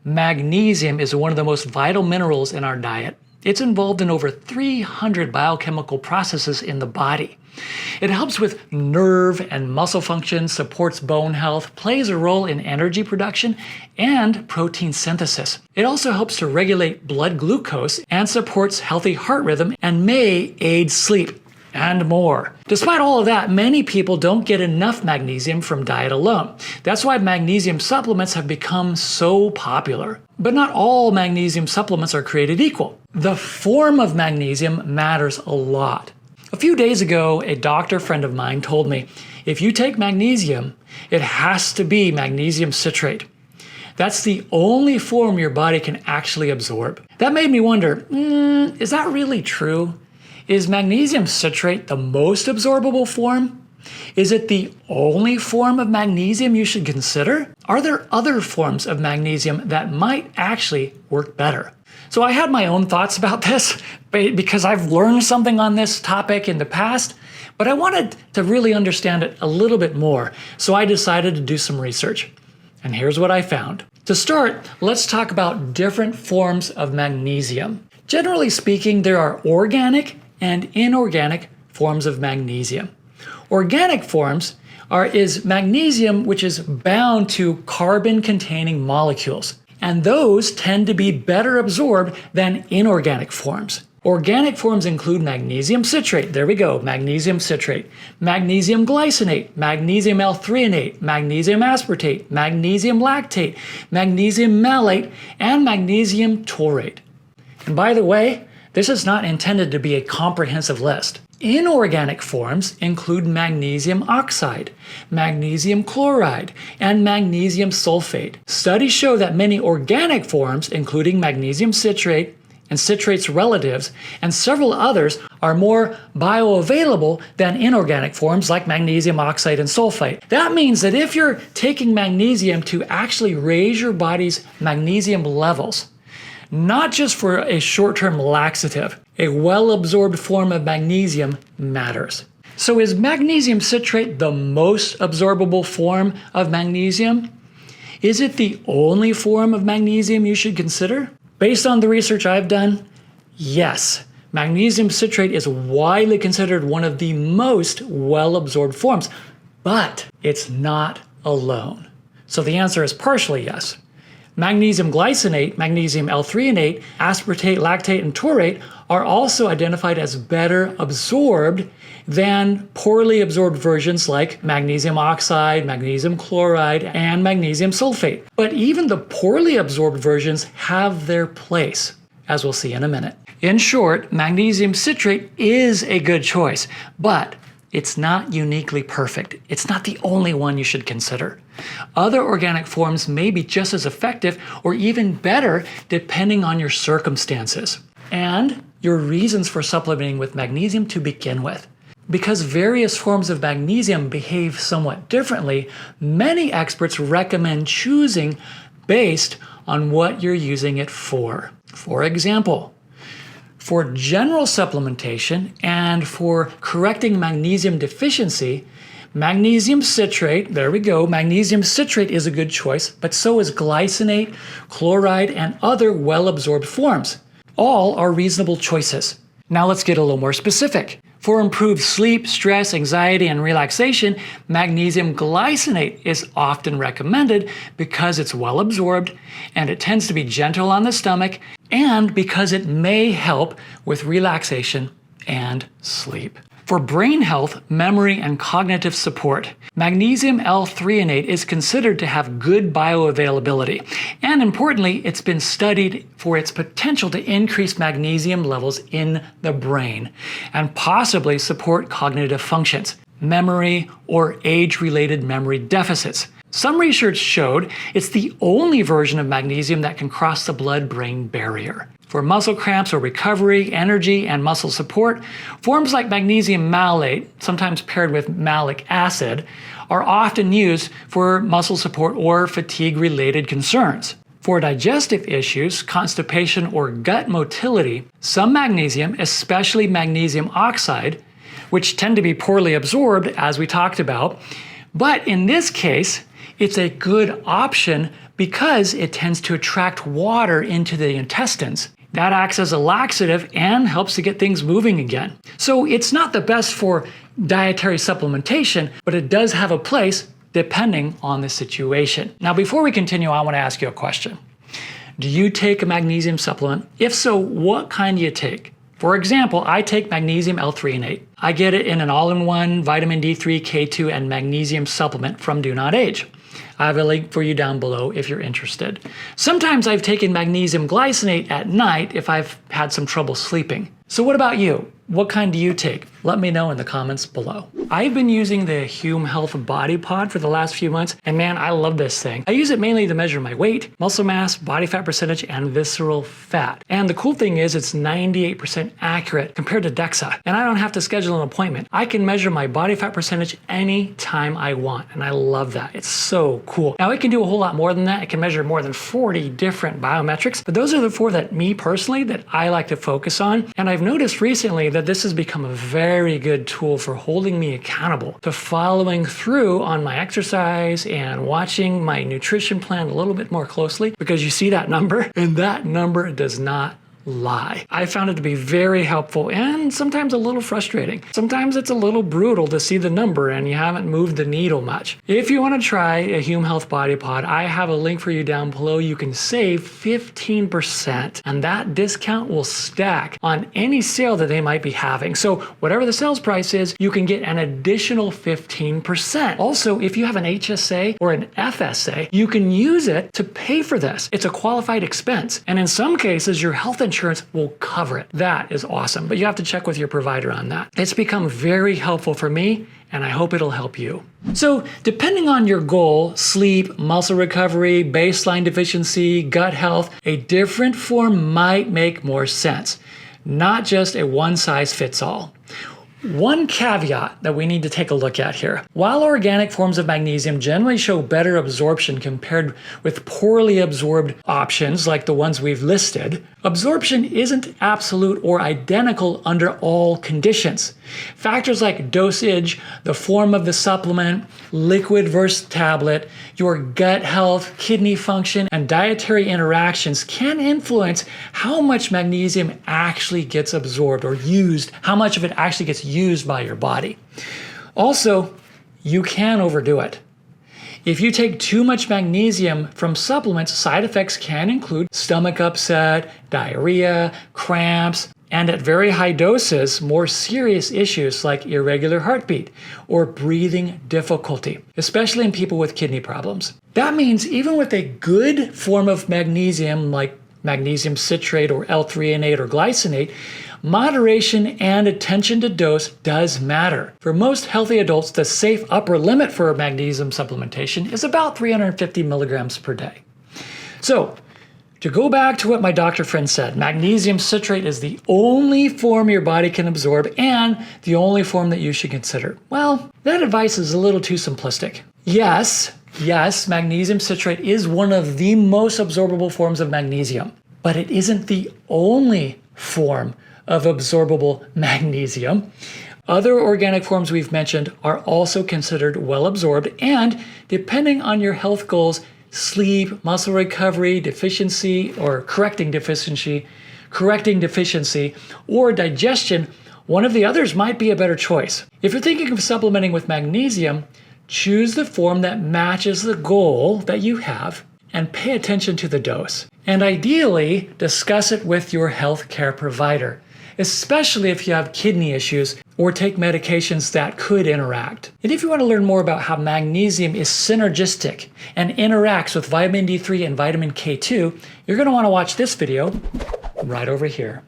Magnesium is one of the most vital minerals in our diet. It's involved in over 300 biochemical processes in the body. It helps with nerve and muscle function, supports bone health, plays a role in energy production, and protein synthesis. It also helps to regulate blood glucose and supports healthy heart rhythm and may aid sleep, and more. Despite all of that, many people don't get enough magnesium from diet alone. That's why magnesium supplements have become so popular. But not all magnesium supplements are created equal. The form of magnesium matters a lot. A few days ago, a doctor friend of mine told me, if you take magnesium, it has to be magnesium citrate. That's the only form your body can actually absorb. That made me wonder, is that really true? Is magnesium citrate the most absorbable form? Is it the only form of magnesium you should consider? Are there other forms of magnesium that might actually work better? So I had my own thoughts about this because I've learned something on this topic in the past, but I wanted to really understand it a little bit more, so I decided to do some research. And here's what I found. To start, let's talk about different forms of magnesium. Generally speaking, there are organic and inorganic forms of magnesium. Organic forms is magnesium which is bound to carbon-containing molecules, and those tend to be better absorbed than inorganic forms. Organic forms include magnesium citrate, there we go, magnesium citrate, magnesium glycinate, magnesium L-threonate, magnesium aspartate, magnesium lactate, magnesium malate, and magnesium taurate. And by the way, this is not intended to be a comprehensive list. Inorganic forms include magnesium oxide, magnesium chloride, and magnesium sulfate. Studies show that many organic forms, including magnesium citrate and citrate's relatives, and several others, are more bioavailable than inorganic forms like magnesium oxide and sulfate. That means that if you're taking magnesium to actually raise your body's magnesium levels, not just for a short-term laxative, a well-absorbed form of magnesium matters. So is magnesium citrate the most absorbable form of magnesium? Is it the only form of magnesium you should consider? Based on the research I've done, yes. Magnesium citrate is widely considered one of the most well-absorbed forms, but it's not alone. So the answer is partially yes. Magnesium glycinate, magnesium L-threonate, aspartate, lactate, and taurate are also identified as better absorbed than poorly absorbed versions like magnesium oxide, magnesium chloride, and magnesium sulfate. But even the poorly absorbed versions have their place, as we'll see in a minute. In short, magnesium citrate is a good choice, but it's not uniquely perfect. It's not the only one you should consider. Other organic forms may be just as effective or even better depending on your circumstances and your reasons for supplementing with magnesium to begin with. Because various forms of magnesium behave somewhat differently, many experts recommend choosing based on what you're using it for. For example, for general supplementation and for correcting magnesium deficiency, magnesium citrate, there we go, magnesium citrate is a good choice, but so is glycinate, chloride, and other well-absorbed forms. All are reasonable choices. Now let's get a little more specific. For improved sleep, stress, anxiety, and relaxation, magnesium glycinate is often recommended because it's well absorbed and it tends to be gentle on the stomach and because it may help with relaxation and sleep. For brain health, memory, and cognitive support, magnesium L-threonate is considered to have good bioavailability, and importantly, it's been studied for its potential to increase magnesium levels in the brain and possibly support cognitive functions, memory, or age-related memory deficits. Some research showed it's the only version of magnesium that can cross the blood-brain barrier. For muscle cramps or recovery, energy, and muscle support, forms like magnesium malate, sometimes paired with malic acid, are often used for muscle support or fatigue-related concerns. For digestive issues, constipation, or gut motility, some magnesium, especially magnesium oxide, which tend to be poorly absorbed, as we talked about, but in this case, it's a good option because it tends to attract water into the intestines. That acts as a laxative and helps to get things moving again. So it's not the best for dietary supplementation, but it does have a place depending on the situation. Now, before we continue, I want to ask you a question. Do you take a magnesium supplement? If so, what kind do you take? For example, I take magnesium L-threonate. I get it in an all-in-one vitamin D3, K2, and magnesium supplement from Do Not Age. I have a link for you down below if you're interested. Sometimes I've taken magnesium glycinate at night if I've had some trouble sleeping. So what about you? What kind do you take? Let me know in the comments below. I've been using the Hume Health Body Pod for the last few months, and man, I love this thing. I use it mainly to measure my weight, muscle mass, body fat percentage, and visceral fat. And the cool thing is it's 98% accurate compared to DEXA, and I don't have to schedule an appointment. I can measure my body fat percentage anytime I want, and I love that. It's so cool. Now, it can do a whole lot more than that. It can measure more than 40 different biometrics, but those are the 4 that me personally, that I like to focus on. And I've noticed recently that this has become a very good tool for holding me accountable to following through on my exercise and watching my nutrition plan a little bit more closely, because you see that number, and that number does not lie. I found it to be very helpful and sometimes a little frustrating. Sometimes it's a little brutal to see the number and you haven't moved the needle much. If you want to try a Hume Health Body Pod, I have a link for you down below. You can save 15%, and that discount will stack on any sale that they might be having. So whatever the sales price is, you can get an additional 15%. Also, if you have an HSA or an FSA, you can use it to pay for this. It's a qualified expense, and in some cases, your health insurance will cover it. That is awesome, but you have to check with your provider on that. It's become very helpful for me, and I hope it'll help you. So depending on your goal, sleep, muscle recovery, baseline deficiency, gut health, a different form might make more sense, not just a one-size-fits-all. One caveat that we need to take a look at here. While organic forms of magnesium generally show better absorption compared with poorly absorbed options like the ones we've listed, absorption isn't absolute or identical under all conditions. Factors like dosage, the form of the supplement, liquid versus tablet, your gut health, kidney function, and dietary interactions can influence how much magnesium actually gets absorbed or used, how much of it actually gets used by your body. Also, you can overdo it. If you take too much magnesium from supplements, side effects can include stomach upset, diarrhea, cramps, and at very high doses, more serious issues like irregular heartbeat or breathing difficulty, especially in people with kidney problems. That means even with a good form of magnesium like magnesium citrate or L-threonate or glycinate, moderation and attention to dose does matter. For most healthy adults, the safe upper limit for magnesium supplementation is about 350 milligrams per day. So, to go back to what my doctor friend said, magnesium citrate is the only form your body can absorb and the only form that you should consider. Well, that advice is a little too simplistic. Yes, magnesium citrate is one of the most absorbable forms of magnesium, but it isn't the only form of absorbable magnesium. Other organic forms we've mentioned are also considered well absorbed, and depending on your health goals, sleep, muscle recovery, deficiency, or correcting deficiency, or digestion, one of the others might be a better choice. If you're thinking of supplementing with magnesium, choose the form that matches the goal that you have and pay attention to the dose. And ideally, discuss it with your healthcare provider, especially if you have kidney issues or take medications that could interact. And if you want to learn more about how magnesium is synergistic and interacts with vitamin D3 and vitamin K2, you're going to want to watch this video right over here.